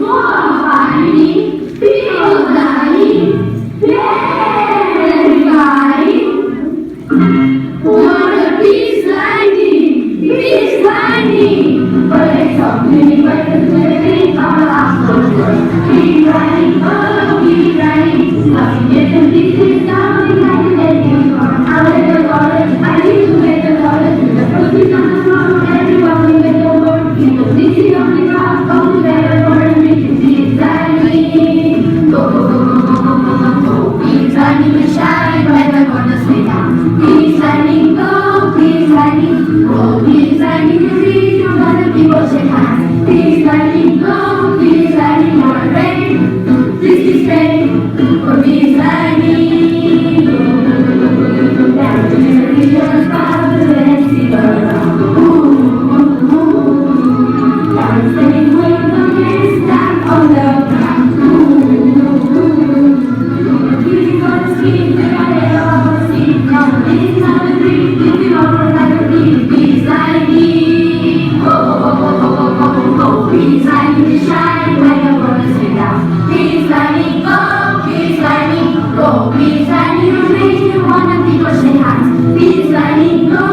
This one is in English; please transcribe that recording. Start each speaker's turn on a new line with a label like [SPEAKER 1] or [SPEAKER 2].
[SPEAKER 1] Small finding, people dying. Terrifying. What a peace lightning, peace lightning. But it's something like the living on the last one. Keep running, oh, keep running. Nothing gets pieces down behind the lady. I'll let the water, I need to make the water. The first is on the floor, everyone will get over. People sitting on the ground, come together for a meeting. Peace lightning. Go, go, go, go, go, go, go, go, go. Peace lightning will shine, right up on the street now. Peace lightning, go, peace lightning. Go, peace lightning, you reach, you got the people shake hands. Peace lightning, go, peace lightning, you're ready. This is ready for peace lightning. Go, go, go, go, go, go, go, down to the regions, power to the sea around. Ooh, ooh, ooh. Down standing with the hands down on the ground. Ooh, ooh, ooh. Keep on speaking, they got it all. See, come, this is how the dream, if you don't like a peace lightning. Go, go, go, go, go, go, go, go. Peace lightning to shine when the world is down. Peace lightning, go, peace lightning, go, peace lightning, you make you wanna people shake hands. Peace lightning, go,